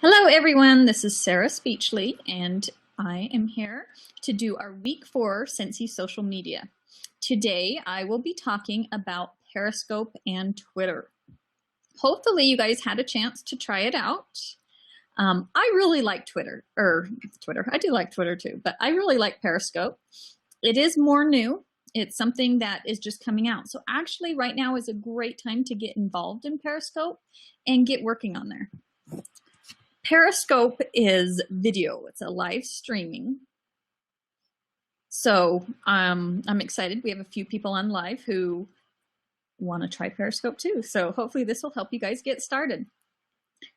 Hello everyone, this is Sarah Speechley and I am here to do our week 4 Scentsy social media. Today I will be talking about Periscope and Twitter. Hopefully you guys had a chance to try it out. I really like Twitter. I do like Twitter too, but I really like Periscope. It is more new. It's something that is just coming out. So actually right now is a great time to get involved in Periscope and get working on there. Periscope is video. It's a live streaming. So I'm excited. We have a few people on live who want to try Periscope too. So hopefully this will help you guys get started.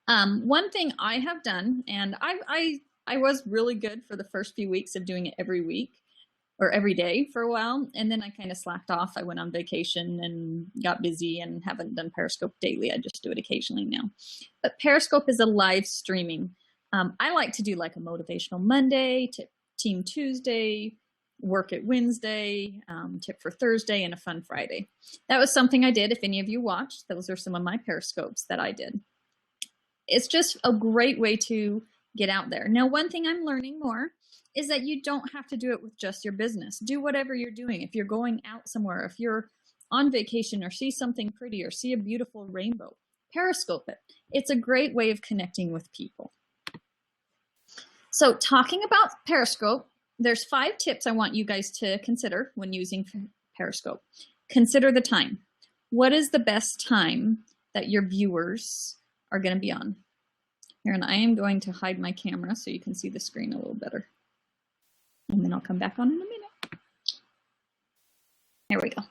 One thing I have done, and I was really good for the first few weeks of doing it every week or every day for a while, and then I kind of slacked off. I went on vacation and got busy and haven't done Periscope daily. I just do it occasionally now. But Periscope is a live streaming. I like to do like a motivational Monday, team Tuesday, work at Wednesday, tip for Thursday, and a fun Friday. That was something I did. If any of you watched, those are some of my Periscopes that I did. It's just a great way to get out there. Now, one thing I'm learning more is that you don't have to do it with just your business. Do whatever you're doing. If you're going out somewhere, if you're on vacation or see something pretty or see a beautiful rainbow, Periscope it. It's a great way of connecting with people. So talking about Periscope, there's 5 tips I want you guys to consider when using Periscope. Consider the time. What is the best time that your viewers are going to be on? Here, and I am going to hide my camera so you can see the screen a little better. And then I'll come back on in a minute. There we go.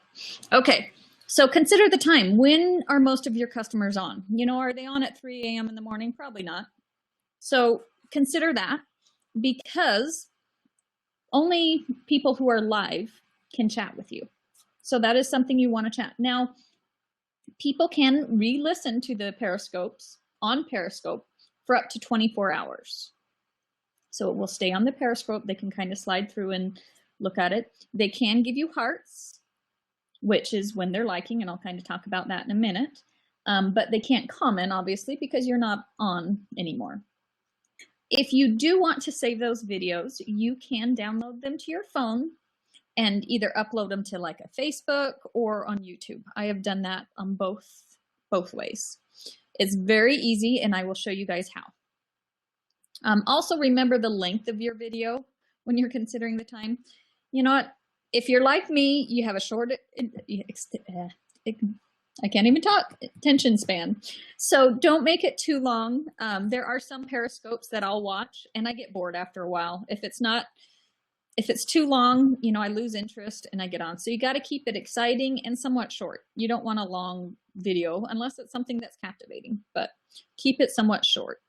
Okay, so consider the time. When are most of your customers on? You know, are they on at 3 a.m. in the morning? Probably not. So consider that, because only people who are live can chat with you. So that is something you want to chat. Now, people can re-listen to the Periscopes on Periscope for up to 24 hours. So it will stay on the Periscope. They can kind of slide through and look at it. They can give you hearts, which is when they're liking, and I'll kind of talk about that in a minute. But they can't comment, obviously, because you're not on anymore. If you do want to save those videos, you can download them to your phone and either upload them to like a Facebook or on YouTube. I have done that on both ways. It's very easy, and I will show you guys how. Also remember the length of your video when you're considering the time. You know what? If you're like me, you have a short, I can't even talk, attention span. So don't make it too long. There are some Periscopes that I'll watch and I get bored after a while. If it's too long, you know, I lose interest and I get on. So you got to keep it exciting and somewhat short. You don't want a long video unless it's something that's captivating, but keep it somewhat short.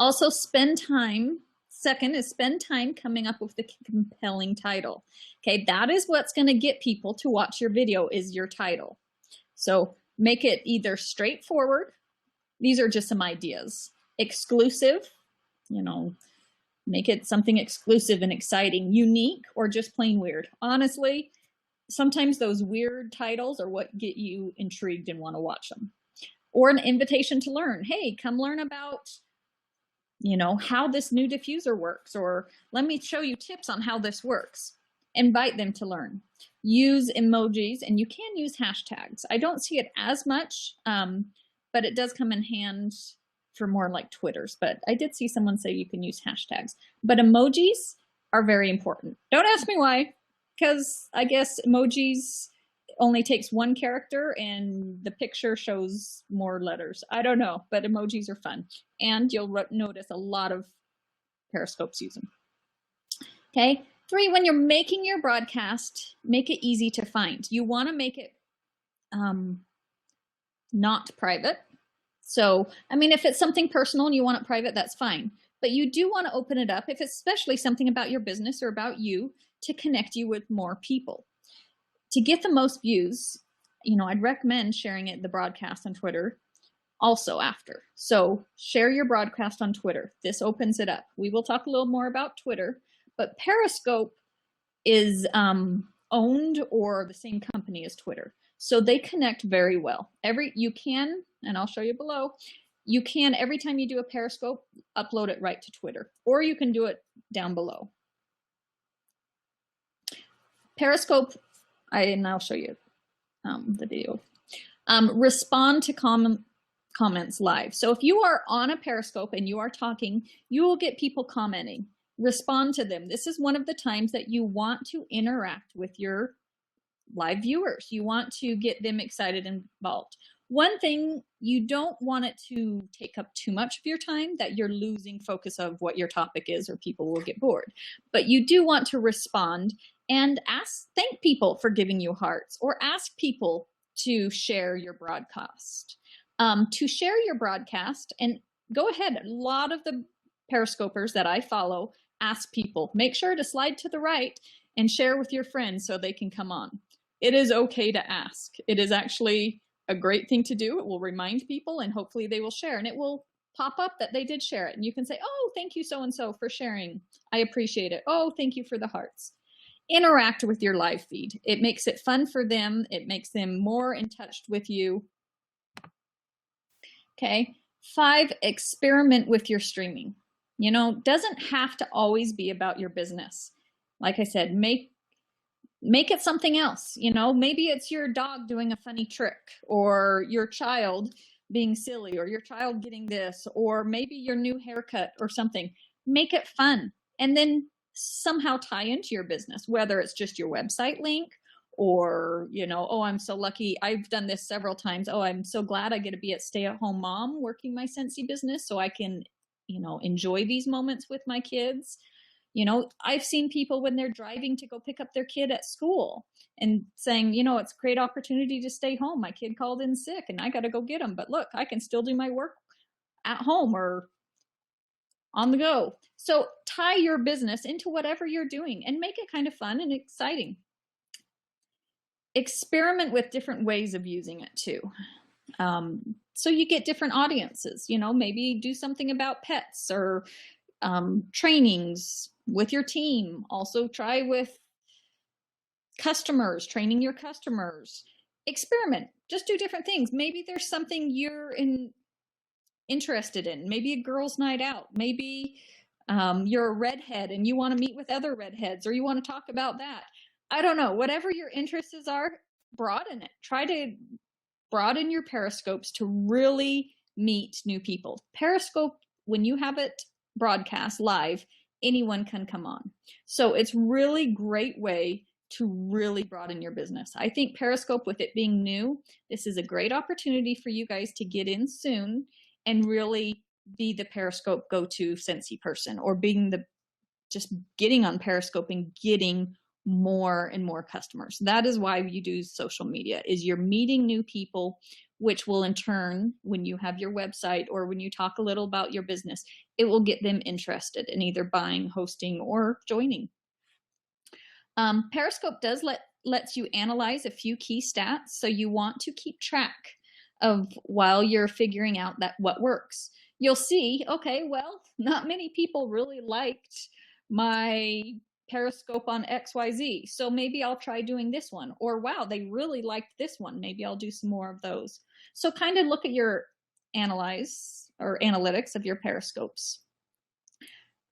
Also, spend time. Second is spend time coming up with the compelling title. Okay, that is what's going to get people to watch your video, is your title. So make it either straightforward. These are just some ideas. Exclusive, you know, make it something exclusive and exciting. Unique, or just plain weird. Honestly, sometimes those weird titles are what get you intrigued and want to watch them. Or an invitation to learn. Hey, come learn about, you know, how this new diffuser works, or let me show you tips on how this works. Invite them to learn. Use emojis, and you can use hashtags. I don't see it as much, but it does come in hand for more like Twitters, but I did see someone say you can use hashtags. But emojis are very important. Don't ask me why, because I guess emojis only takes one character and the picture shows more letters. I don't know, but emojis are fun. And you'll notice a lot of Periscopes use them. Okay, 3, when you're making your broadcast, make it easy to find. You want to make it not private. So, I mean, if it's something personal and you want it private, that's fine. But you do want to open it up, if it's especially something about your business or about you, to connect you with more people. To get the most views, you know, I'd recommend sharing it, the broadcast on Twitter also after. So share your broadcast on Twitter. This opens it up. We will talk a little more about Twitter, but Periscope is owned or the same company as Twitter. So they connect very well. You can, and I'll show you below, you can, every time you do a Periscope, upload it right to Twitter, or you can do it down below. Periscope, and I'll show you the video. Respond to comments live. So if you are on a Periscope and you are talking, you will get people commenting. Respond to them. This is one of the times that you want to interact with your live viewers. You want to get them excited and involved. One thing, you don't want it to take up too much of your time that you're losing focus of what your topic is, or people will get bored. But you do want to respond and thank people for giving you hearts, or ask people to share your broadcast. To share your broadcast, and go ahead, a lot of the Periscopers that I follow ask people, make sure to slide to the right and share with your friends so they can come on. It is okay to ask. It is actually a great thing to do. It will remind people, and hopefully they will share, and it will pop up that they did share it. And you can say, oh, thank you so-and-so for sharing. I appreciate it. Oh, thank you for the hearts. Interact with your live feed. It makes it fun for them. It makes them more in touch with you. Okay. 5, experiment with your streaming. You know, doesn't have to always be about your business. Like I said, make it something else. You know, maybe it's your dog doing a funny trick, or your child being silly, or your child getting this, or maybe your new haircut or something. Make it fun, and then somehow tie into your business, whether it's just your website link, or, you know, oh, I'm so lucky. I've done this several times. Oh, I'm so glad I get to be a stay-at-home mom working my Scentsy business, so I can, you know, enjoy these moments with my kids. You know, I've seen people when they're driving to go pick up their kid at school and saying, you know, it's a great opportunity to stay home. My kid called in sick and I got to go get him. But look, I can still do my work at home or on the go. So tie your business into whatever you're doing and make it kind of fun and exciting. Experiment with different ways of using it too. So you get different audiences, you know, maybe do something about pets, or trainings with your team. Also try with customers, training your customers. Experiment, just do different things. Maybe there's something you're interested in, maybe a girls' night out, maybe you're a redhead and you want to meet with other redheads, or you want to talk about that. I don't know, whatever your interests are, broaden it. Try to broaden your Periscopes to really meet new people. Periscope, when you have it broadcast live, anyone can come on. So it's really great way to really broaden your business. I think Periscope, with it being new, this is a great opportunity for you guys to get in soon and really be the Periscope go-to Scentsy person, or being just getting on Periscope and getting more and more customers. That is why you do social media, is you're meeting new people, which will in turn, when you have your website or when you talk a little about your business, it will get them interested in either buying, hosting, or joining. Periscope does lets you analyze a few key stats, so you want to keep track of while you're figuring out what works. You'll see, okay, well, not many people really liked my Periscope on XYZ, so maybe I'll try doing this one. Or wow, they really liked this one, maybe I'll do some more of those. So kind of look at your analytics of your Periscopes.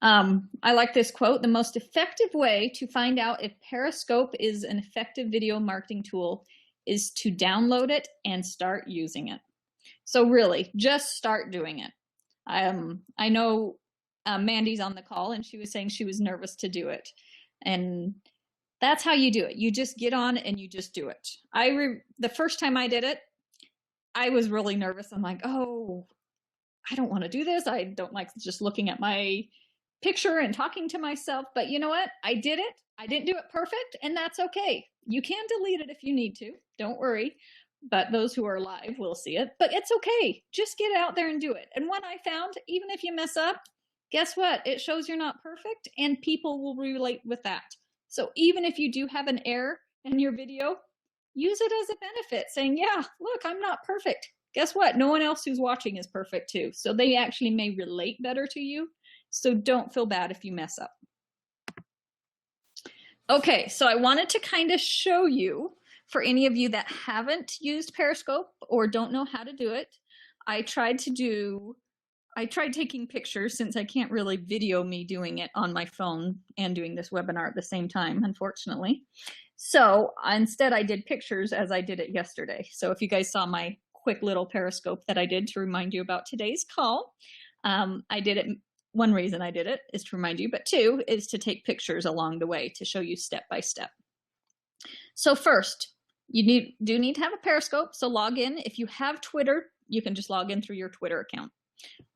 I like this quote: the most effective way to find out if Periscope is an effective video marketing tool is to download it and start using it. So really, just start doing it. I know Mandy's on the call, and she was saying she was nervous to do it. And that's how you do it. You just get on and you just do it. The first time I did it, I was really nervous. I'm like, oh, I don't want to do this. I don't like just looking at my picture and talking to myself. But you know what? I did it. I didn't do it perfect, and that's okay. You can delete it if you need to. Don't worry. But those who are live will see it. But it's okay. Just get out there and do it. And what I found, even if you mess up, guess what? It shows you're not perfect, and people will relate with that. So even if you do have an error in your video, use it as a benefit, saying, yeah, look, I'm not perfect. Guess what? No one else who's watching is perfect too. So they actually may relate better to you. So don't feel bad if you mess up. Okay, so I wanted to kind of show you, for any of you that haven't used Periscope or don't know how to do it, I tried taking pictures since I can't really video me doing it on my phone and doing this webinar at the same time, unfortunately. So instead I did pictures as I did it yesterday. So if you guys saw my quick little Periscope that I did to remind you about today's call, I did it. One reason I did it is to remind you, but two is to take pictures along the way to show you step by step. So first, you do need to have a Periscope, so log in. If you have Twitter, you can just log in through your Twitter account.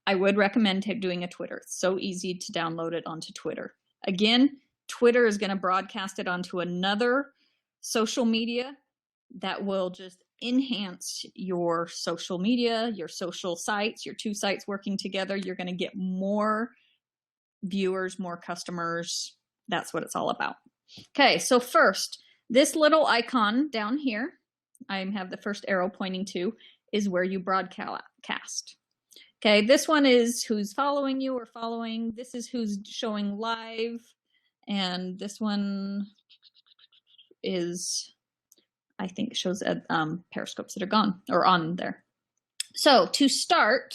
I would recommend doing a Twitter. It's so easy to download it onto Twitter. Again, Twitter is going to broadcast it onto another social media that will just enhance your social media, your social sites, your two sites working together. You're going to get more viewers, more customers. That's what it's all about. Okay, so first, this little icon down here, I have the first arrow pointing to, is where you broadcast. Okay, this one is who's following you or following. This is who's showing live. And this one is, I think, shows Periscopes that are gone or on there. So to start,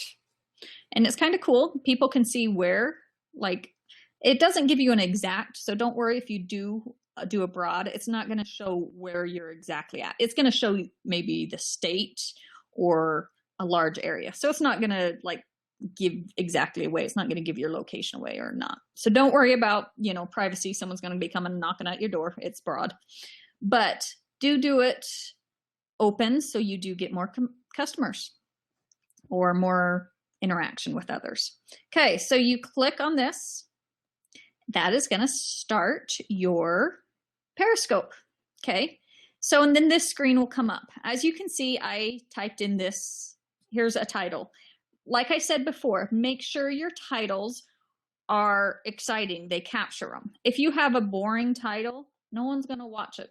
and it's kind of cool, people can see where, like, it doesn't give you an exact, so don't worry if you do abroad, it's not going to show where you're exactly at. It's going to show maybe the state or a large area. So it's not going to like give exactly away. It's not going to give your location away or not. So don't worry about, privacy. Someone's going to be coming knocking at your door. It's broad, but do it open so you do get more customers or more interaction with others. Okay, so you click on this. That is going to start your Periscope. Okay, so and then this screen will come up. As you can see, I typed in this. Here's a title. Like I said before, make sure your titles are exciting. They capture them. If you have a boring title, no one's going to watch it.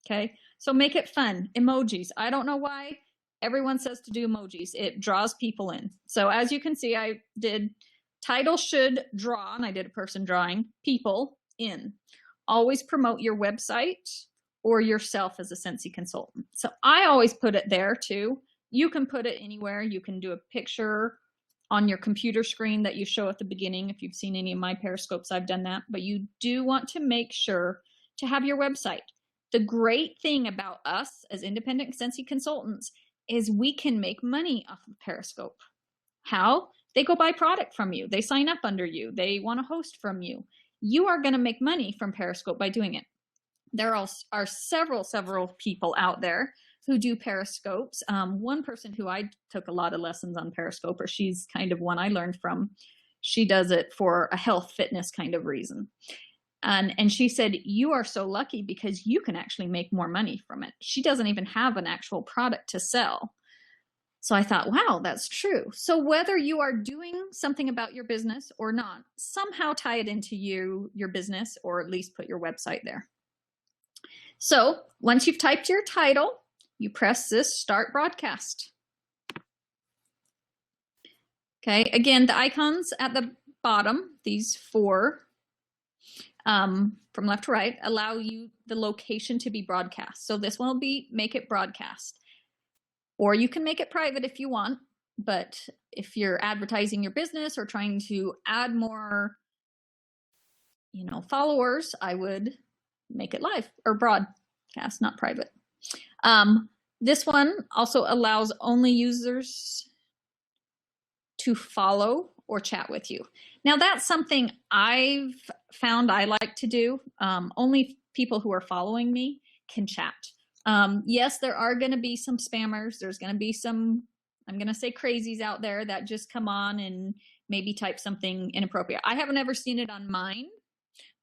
Okay, so make it fun. Emojis. I don't know why everyone says to do emojis. It draws people in. So as you can see, I did title should draw, and I did a person drawing people in. Always promote your website or yourself as a Scentsy consultant. So I always put it there too. You can put it anywhere. You can do a picture on your computer screen that you show at the beginning. If you've seen any of my Periscopes, I've done that. But you do want to make sure to have your website. The great thing about us as independent Scentsy consultants is we can make money off of Periscope. How? They go buy product from you. They sign up under you. They want to host from you. You are going to make money from Periscope by doing it. There are several people out there who do Periscopes. One person who I took a lot of lessons on Periscope, or she's kind of one I learned from. She does it for a health fitness kind of reason. And she said, you are so lucky because you can actually make more money from it. She doesn't even have an actual product to sell. So I thought, wow, that's true. So whether you are doing something about your business or not, somehow tie it into your business, or at least put your website there. So once you've typed your title, you press this start broadcast. Okay, again, the icons at the bottom, these four from left to right, allow you the location to be broadcast. So this one will be make it broadcast. Or you can make it private if you want, but if you're advertising your business or trying to add more, followers, I would make it live or broadcast, not private. This one also allows only users to follow or chat with you. Now that's something I've found I like to do. Only people who are following me can chat. Yes, there are going to be some spammers. There's going to be some, I'm going to say crazies out there that just come on and maybe type something inappropriate. I haven't ever seen it on mine,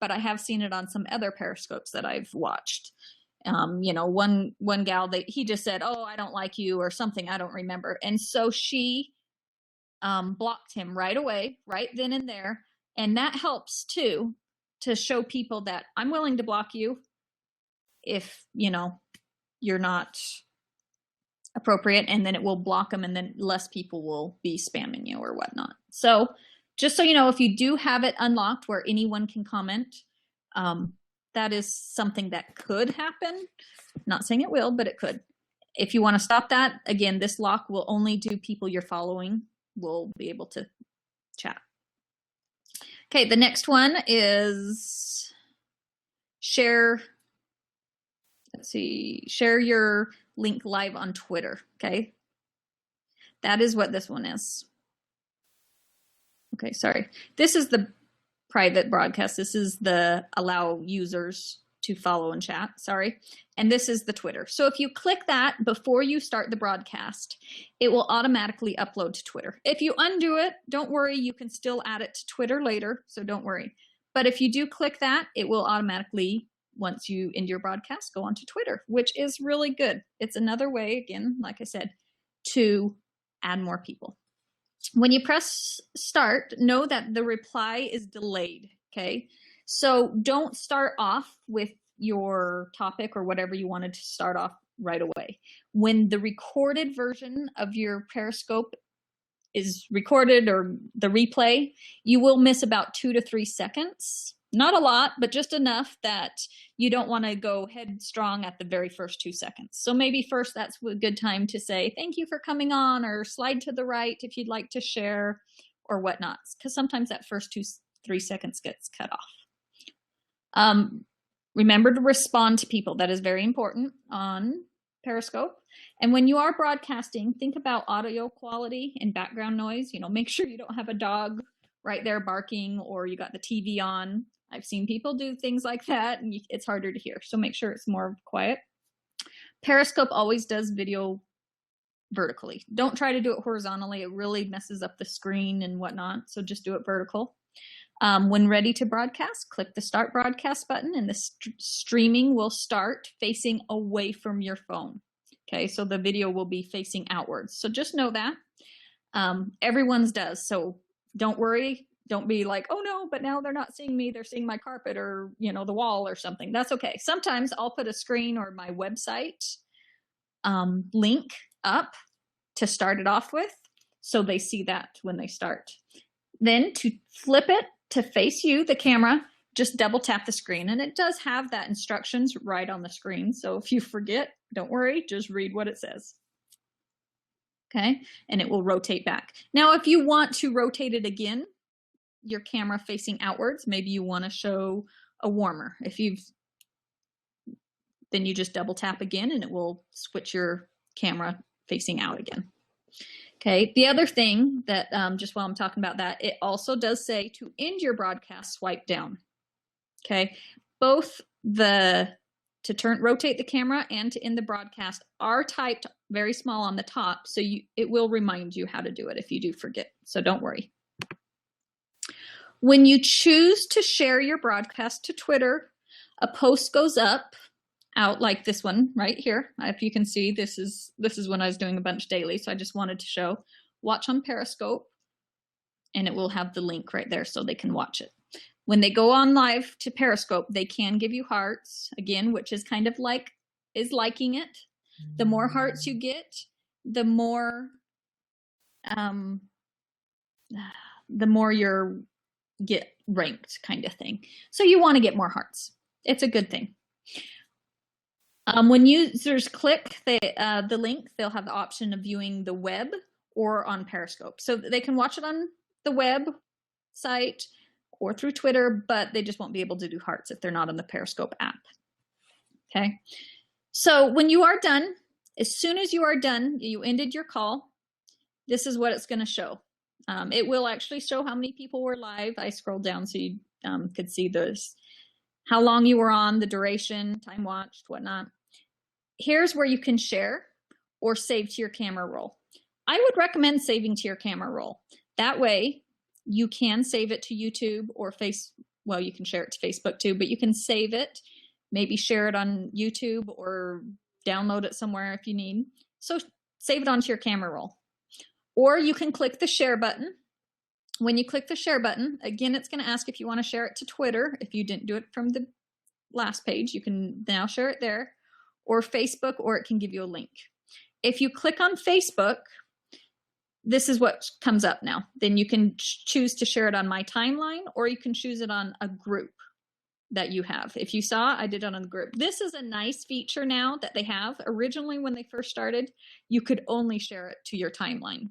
but I have seen it on some other Periscopes that I've watched. One gal, he just said, oh, I don't like you or something. I don't remember. And so she blocked him right away, right then and there. And that helps too, to show people that I'm willing to block you if, you're not appropriate, and then it will block them, and then less people will be spamming you or whatnot. So just so you know, if you do have it unlocked where anyone can comment, that is something that could happen. Not saying it will, but it could. If you want to stop that, again, this lock will only do people you're following will be able to chat. Okay, the next one is share. Let's see, share your link live on Twitter. Okay, that is what this one is. Okay, sorry. This is the private broadcast. This is the allow users to follow and chat, sorry. And this is the Twitter. So if you click that before you start the broadcast, it will automatically upload to Twitter. If you undo it, don't worry, you can still add it to Twitter later, so don't worry. But if you do click that, it will automatically, once you end your broadcast, go onto Twitter, which is really good. It's another way, again, like I said, to add more people. When you press start, know that the reply is delayed, okay? So don't start off with your topic or whatever you wanted to start off right away. When the recorded version of your Periscope is recorded or the replay, you will miss about 2 to 3 seconds. Not a lot, but just enough that you don't want to go headstrong at the very first 2 seconds. So maybe first that's a good time to say, thank you for coming on, or slide to the right if you'd like to share or whatnot, because sometimes that first 2-3 seconds gets cut off. Remember to respond to people. That is very important on Periscope. And when you are broadcasting, think about audio quality and background noise. You know, make sure you don't have a dog right there barking, or you got the TV on. I've seen people do things like that, and it's harder to hear. So make sure it's more quiet. Periscope always does video vertically. Don't try to do it horizontally. It really messes up the screen and whatnot. So just do it vertical. When ready to broadcast, click the start broadcast button, and the streaming will start facing away from your phone. Okay, so the video will be facing outwards. So just know that. Everyone's does. So don't worry. Don't be like, oh no, but now they're not seeing me. They're seeing my carpet or, you know, the wall or something. That's okay. Sometimes I'll put a screen or my website link up to start it off with, so they see that when they start. Then to flip it to face you, the camera, just double tap the screen, and it does have that instructions right on the screen. So if you forget, don't worry, just read what it says. Okay, and it will rotate back. Now, if you want to rotate it again, your camera facing outwards, maybe you want to show a warmer. Then you just double tap again, and it will switch your camera facing out again. Okay, the other thing that, just while I'm talking about that, it also does say to end your broadcast, swipe down. Okay, both rotate the camera and to end the broadcast are typed very small on the top, so it will remind you how to do it if you do forget, so don't worry. When you choose to share your broadcast to Twitter, a post goes out like this one right here. If you can see, this is when I was doing a bunch daily, so I just wanted to show. Watch on Periscope, and it will have the link right there so they can watch it. When they go on live to Periscope, they can give you hearts, again, which is kind of like liking it. The more hearts you get, the more you're get ranked, kind of thing. So you want to get more hearts. It's a good thing. When users click the link, they'll have the option of viewing the web or on Periscope. So they can watch it on the web site or through Twitter, but they just won't be able to do hearts if they're not on the Periscope app. Okay. So when you are done, as soon as you are done, you ended your call, this is what it's going to show. It will actually show how many people were live. I scrolled down so you could see how long you were on, the duration, time watched, whatnot. Here's where you can share or save to your camera roll. I would recommend saving to your camera roll. That way you can save it to YouTube or well, you can share it to Facebook too, but you can save it, maybe share it on YouTube or download it somewhere if you need. So save it onto your camera roll. Or you can click the share button. When you click the share button, again, it's going to ask if you want to share it to Twitter. If you didn't do it from the last page, you can now share it there, or Facebook, or it can give you a link. If you click on Facebook, this is what comes up now. Then you can choose to share it on my timeline, or you can choose it on a group. that you have. If you saw, I did it on the group. This is a nice feature now that they have. Originally, when they first started, you could only share it to your timeline.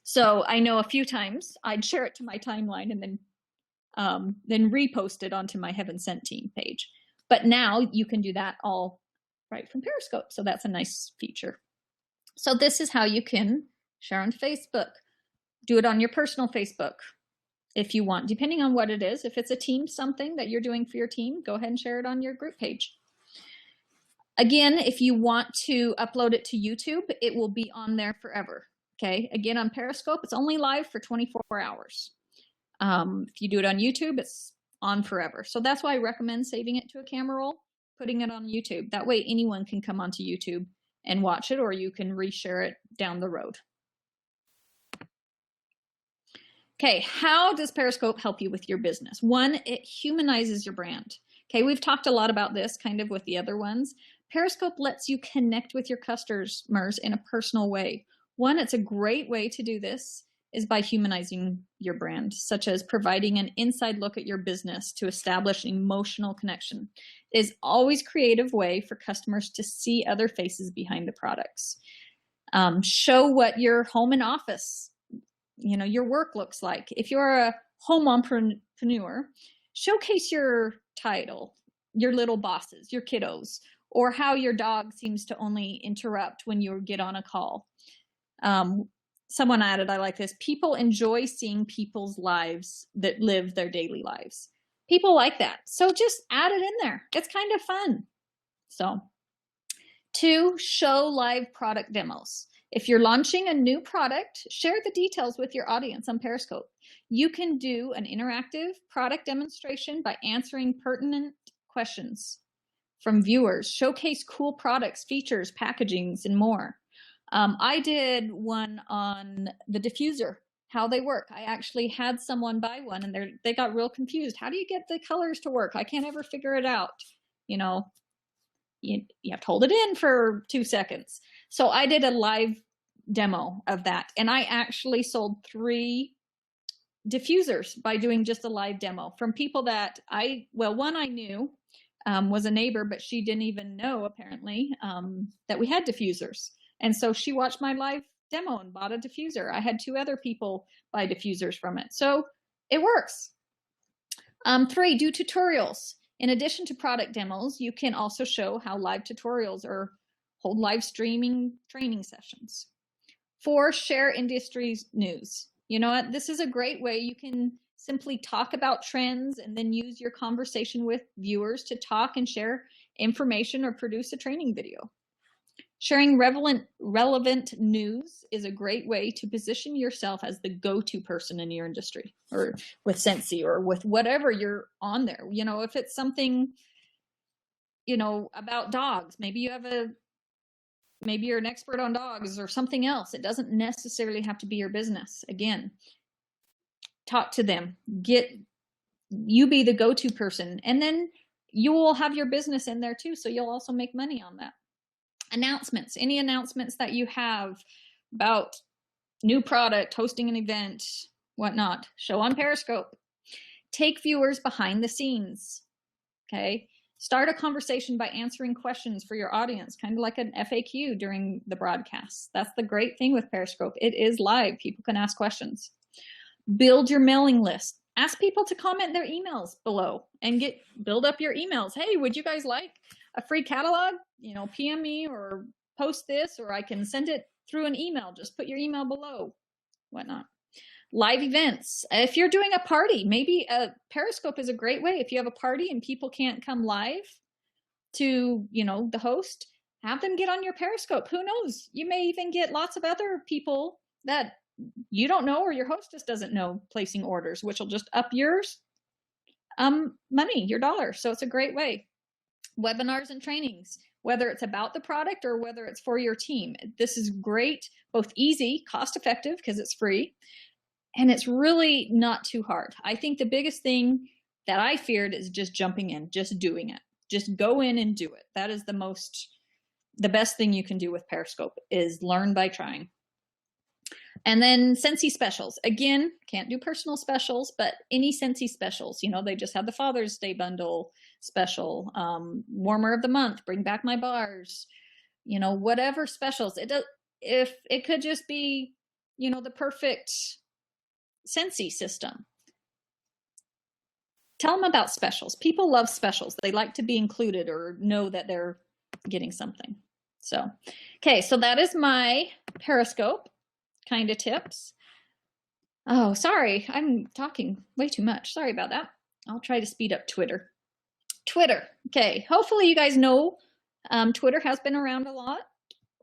So I know a few times I'd share it to my timeline and then repost it onto my Heaven Sent team page. But now you can do that all right from Periscope. So that's a nice feature. So this is how you can share on Facebook. Do it on your personal Facebook if you want, depending on what it is. If it's a team something that you're doing for your team, go ahead and share it on your group page. Again, if you want to upload it to YouTube, it will be on there forever. Okay, again, on Periscope, it's only live for 24 hours. If you do it on YouTube, it's on forever. So that's why I recommend saving it to a camera roll, putting it on YouTube. That way anyone can come onto YouTube and watch it, or you can reshare it down the road. Okay, how does Periscope help you with your business? One, it humanizes your brand. Okay, we've talked a lot about this kind of with the other ones. Periscope lets you connect with your customers in a personal way. One, it's a great way to do this is by humanizing your brand, such as providing an inside look at your business to establish an emotional connection. It is always a creative way for customers to see other faces behind the products. Show what your home and office, your work looks like. If you're a home entrepreneur, showcase your title, your little bosses, your kiddos, or how your dog seems to only interrupt when you get on a call. Someone added, I like this, people enjoy seeing people's lives that live their daily lives. People like that. So just add it in there. It's kind of fun. So 2, show live product demos. If you're launching a new product, share the details with your audience on Periscope. You can do an interactive product demonstration by answering pertinent questions from viewers. Showcase cool products, features, packagings, and more. I did one on the diffuser, how they work. I actually had someone buy one and they got real confused. How do you get the colors to work? I can't ever figure it out. You have to hold it in for 2 seconds. So I did a live demo of that, and I actually sold 3 diffusers by doing just a live demo from people that one I knew was a neighbor, but she didn't even know apparently that we had diffusers. And so she watched my live demo and bought a diffuser. I had 2 other people buy diffusers from it. So it works. 3, do tutorials. In addition to product demos, you can also show how live tutorials or hold live streaming training sessions. 4, share industry news. You know what? This is a great way. You can simply talk about trends and then use your conversation with viewers to talk and share information or produce a training video. Sharing relevant news is a great way to position yourself as the go-to person in your industry, or with Scentsy, or with whatever you're on there. If it's something, about dogs, maybe you're an expert on dogs or something else. It doesn't necessarily have to be your business. Again, talk to them. You be the go-to person, and then you will have your business in there too. So you'll also make money on that. Announcements, any announcements that you have about new product, hosting an event, whatnot, show on Periscope. Take viewers behind the scenes. Okay. Start a conversation by answering questions for your audience, kind of like an FAQ during the broadcast. That's the great thing with Periscope. It is live. People can ask questions. Build your mailing list. Ask people to comment their emails below and build up your emails. Hey, would you guys like a free catalog? PM me or post this, or I can send it through an email. Just put your email below, whatnot. Live events. If you're doing a party, maybe Periscope is a great way. If you have a party and people can't come live to, the host, have them get on your Periscope. Who knows? You may even get lots of other people that you don't know, or your hostess doesn't know, placing orders, which will just up yours money, your dollar. So it's a great way. Webinars and trainings, whether it's about the product or whether it's for your team. This is great, both easy, cost effective because it's free, and it's really not too hard. I think the biggest thing that I feared is just jumping in, just doing it. Just go in and do it. That is the best thing you can do with Periscope, is learn by trying. And then Scentsy specials. Again, can't do personal specials, but any Scentsy specials. They just had the Father's Day bundle. special, warmer of the month, bring back my bars, whatever specials. If it could just be, the perfect Scentsy system. Tell them about specials. People love specials. They like to be included or know that they're getting something. So, okay, so that is my Periscope kind of tips. Oh, sorry, I'm talking way too much. Sorry about that. I'll try to speed up Twitter. Okay, hopefully you guys know Twitter has been around a lot,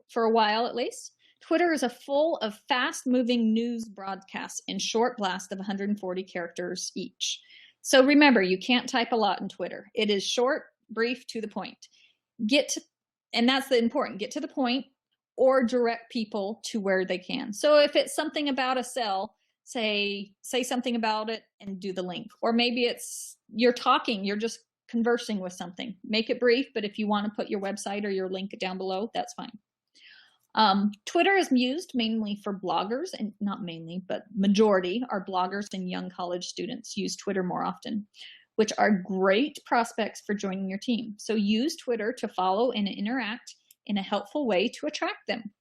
for a while at least. Twitter is full of fast-moving news broadcasts in short blasts of 140 characters each. So remember, you can't type a lot in Twitter. It is short, brief, to the point. And that's the important, get to the point or direct people to where they can. So if it's something about a sell, say something about it and do the link. Or maybe it's you're just conversing with something. Make it brief, but if you want to put your website or your link down below, that's fine. Twitter is used mainly for bloggers, and not mainly, but majority are bloggers and young college students use Twitter more often, which are great prospects for joining your team. So use Twitter to follow and interact in a helpful way to attract them.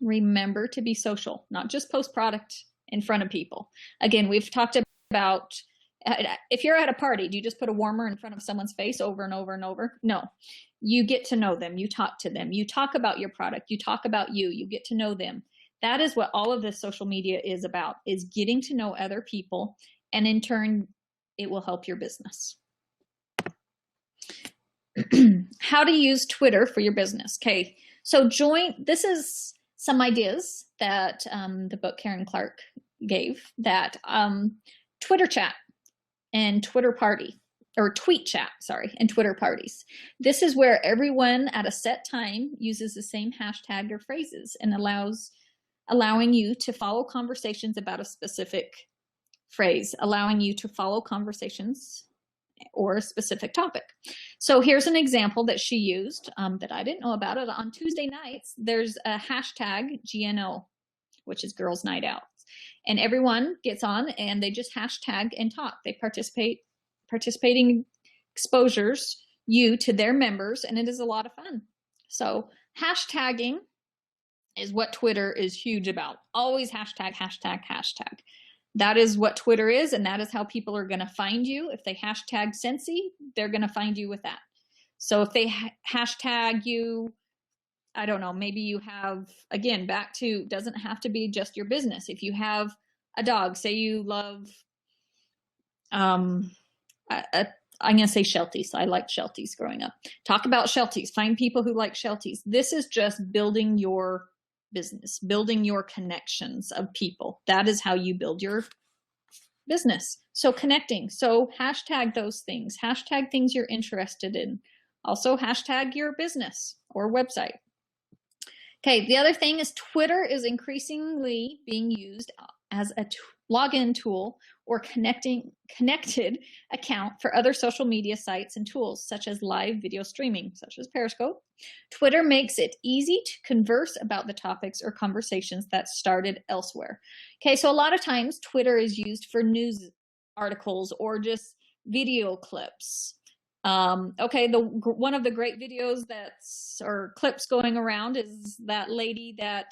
Remember to be social, not just post product in front of people. Again, we've talked about, if you're at a party, do you just put a warmer in front of someone's face over and over and over? No. You get to know them. You talk to them. You talk about your product. You talk about you. You get to know them. That is what all of this social media is about, is getting to know other people. And in turn, it will help your business. How to use Twitter for your business. Okay, so this is some ideas that the book Karen Clark gave, that Twitter chat and Twitter party, or tweet chat, and Twitter parties. This is where everyone at a set time uses the same hashtag or phrases and allowing you to follow conversations about a specific phrase, allowing you to follow conversations or a specific topic. So here's an example that she used that I didn't know about it. On Tuesday nights, there's a hashtag GNO, which is Girls Night Out. And everyone gets on and they just hashtag and talk. They participating exposures you to their members, and it is a lot of fun. So hashtagging is what Twitter is huge about. Always hashtag, hashtag, hashtag. That is what Twitter is, and that is how people are going to find you. If they hashtag Scentsy, they're going to find you with that. So if they hashtag you, I don't know, maybe you have, again, back to, doesn't have to be just your business. If you have a dog, say you love, I'm going to say Shelties. I liked Shelties growing up. Talk about Shelties. Find people who like Shelties. This is just building your business, building your connections of people. That is how you build your business. So connecting. So hashtag those things. Hashtag things you're interested in. Also hashtag your business or website. Okay, the other thing is Twitter is increasingly being used as a login tool or connected account for other social media sites and tools, such as live video streaming, such as Periscope. Twitter makes it easy to converse about the topics or conversations that started elsewhere. Okay, so a lot of times Twitter is used for news articles or just video clips. Okay, one of the great videos or clips going around is that lady that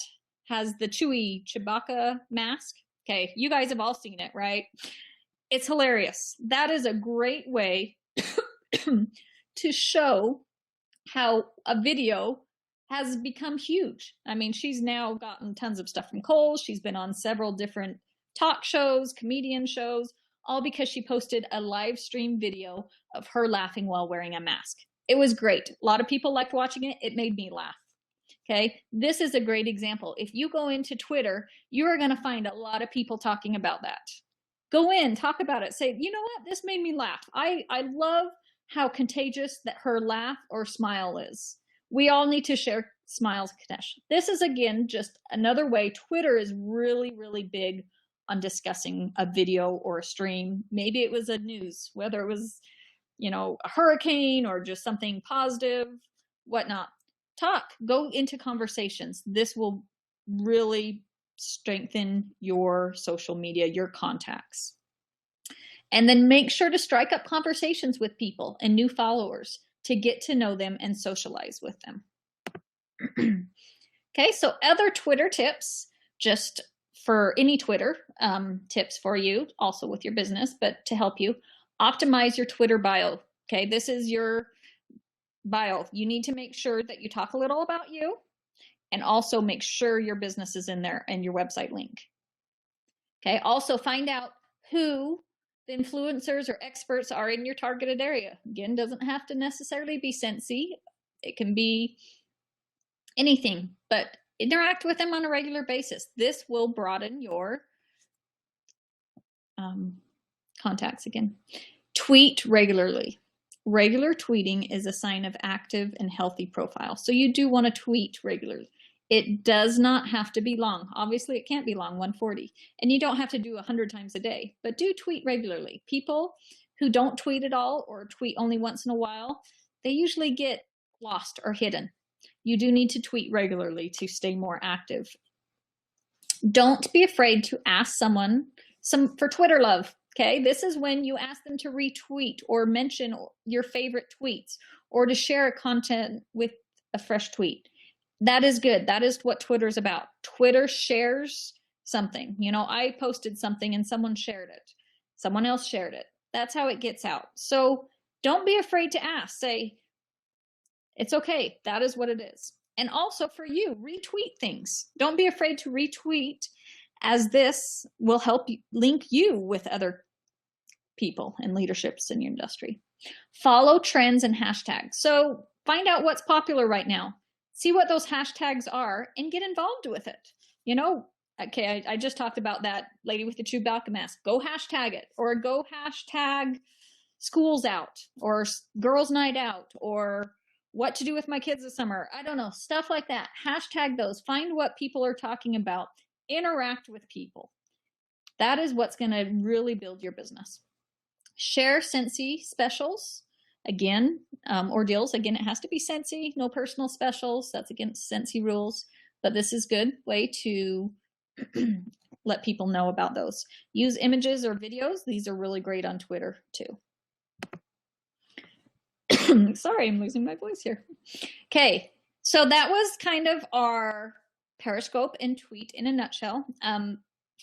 has the Chewbacca mask. Okay, you guys have all seen it, right? It's hilarious. That is a great way to show how a video has become huge. I mean, she's now gotten tons of stuff from Kohl's. She's been on several different talk shows, comedian shows, all because she posted a live stream video of her laughing while wearing a mask. It was great. A lot of people liked watching it. It made me laugh. Okay, this is a great example. If you go into Twitter, you are going to find a lot of people talking about that. Go in, talk about it. Say, you know what? This made me laugh. I love how contagious that her laugh or smile is. We all need to share smiles connection. This is, again, just another way. Twitter is really, really big on discussing a video or a stream. Maybe it was a news, whether it was, a hurricane or just something positive, whatnot. Talk, go into conversations. This will really strengthen your social media, your contacts. And then make sure to strike up conversations with people and new followers to get to know them and socialize with them. Okay, so other Twitter tips, just for any Twitter tips for you, also with your business, but to help you, optimize your Twitter bio. Okay, this is your bio. You need to make sure that you talk a little about you and also make sure your business is in there and your website link. Okay, also find out who the influencers or experts are in your targeted area. Again, doesn't have to necessarily be Scentsy. It can be anything, but interact with them on a regular basis. This will broaden your contacts again. Tweet regularly. Regular tweeting is a sign of active and healthy profile. So you do want to tweet regularly. It does not have to be long. Obviously, it can't be long, 140. And you don't have to do 100 times a day, but do tweet regularly. People who don't tweet at all or tweet only once in a while, they usually get lost or hidden. You do need to tweet regularly to stay more active. Don't be afraid to ask someone for Twitter love. Okay, this is when you ask them to retweet or mention your favorite tweets or to share content with a fresh tweet. That is good. That is what Twitter's about. Twitter shares something. You know, I posted something and someone shared it. Someone else shared it. That's how it gets out. So don't be afraid to ask. Say, it's okay. That is what it is. And also for you, retweet things. Don't be afraid to retweet, as this will help you link you with other people and leaderships in your industry. Follow trends and hashtags. So find out what's popular right now. See what those hashtags are and get involved with it. You know, okay, I just talked about that lady with the Chewbacca mask. Go hashtag it, or go hashtag schools out, or girls night out, or what to do with my kids this summer. I don't know, stuff like that. Hashtag those. Find what people are talking about. Interact with people. That is what's going to really build your business. Share Scentsy specials. Again, or deals. Again, it has to be Scentsy, no personal specials. That's against Scentsy rules. But this is a good way to let people know about those. Use images or videos. These are really great on Twitter too. Sorry, I'm losing my voice here. Okay, so that was kind of our Periscope and tweet in a nutshell.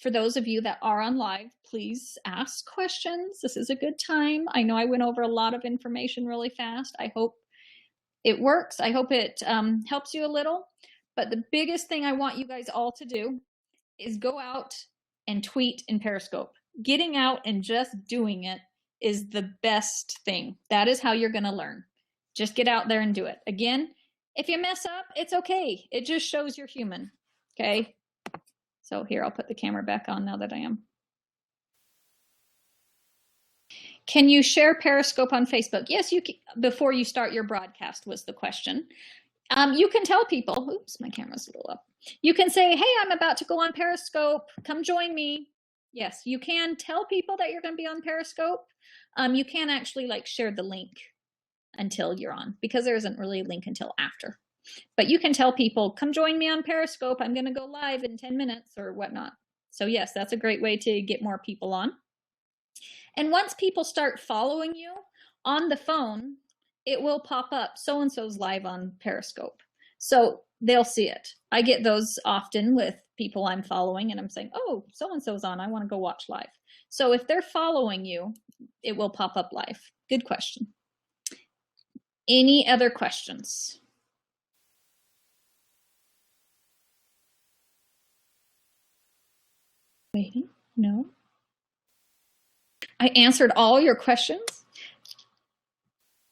For those of you that are on live, please ask questions. This is a good time. I know I went over a lot of information really fast. I hope it works. I hope it helps you a little. But the biggest thing I want you guys all to do is go out and tweet in Periscope. Getting out and just doing it is the best thing. That is how you're going to learn. Just get out there and do it. Again, if you mess up, it's okay. It just shows you're human. Okay? So here, I'll put the camera back on now that I am. Can you share Periscope on Facebook? Yes, you can. Before you start your broadcast was the question. You can tell people, oops, my camera's a little up. You can say, hey, I'm about to go on Periscope. Come join me. Yes, you can tell people that you're going to be on Periscope. You can't actually like share the link until you're on, because there isn't really a link until after. But you can tell people, come join me on Periscope. I'm going to go live in 10 minutes or whatnot. So yes, that's a great way to get more people on. And once people start following you on the phone, it will pop up, so-and-so's live on Periscope. So they'll see it. I get those often with people I'm following and I'm saying, oh, so-and-so's on, I want to go watch live. So if they're following you, it will pop up live. Good question. Any other questions? Waiting, no. I answered all your questions.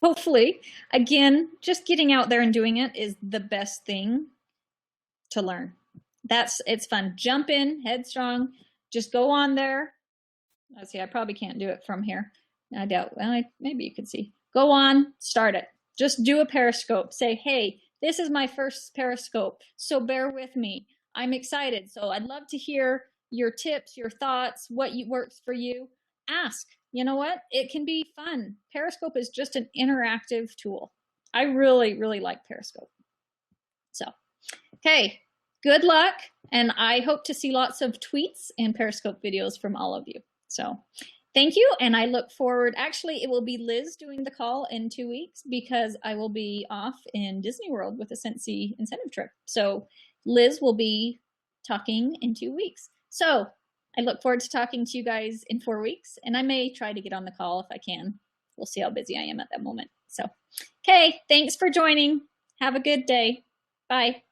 Hopefully, again, just getting out there and doing it is the best thing to learn. It's fun. Jump in, headstrong, just go on there. Let's see, I probably can't do it from here. I doubt, well, maybe you can see. Go on, start it. Just do a Periscope. Say, hey, this is my first Periscope, so bear with me. I'm excited, so I'd love to hear your tips, your thoughts, what works for you. Ask. You know what? It can be fun. Periscope is just an interactive tool. I really, really like Periscope. So, okay, good luck. And I hope to see lots of tweets and Periscope videos from all of you. So Thank you. And I look forward, actually, it will be Liz doing the call in 2 weeks because I will be off in Disney World with a Scentsy incentive trip. So Liz will be talking in 2 weeks. So I look forward to talking to you guys in 4 weeks, and I may try to get on the call if I can. We'll see how busy I am at that moment. So, okay, thanks for joining. Have a good day. Bye.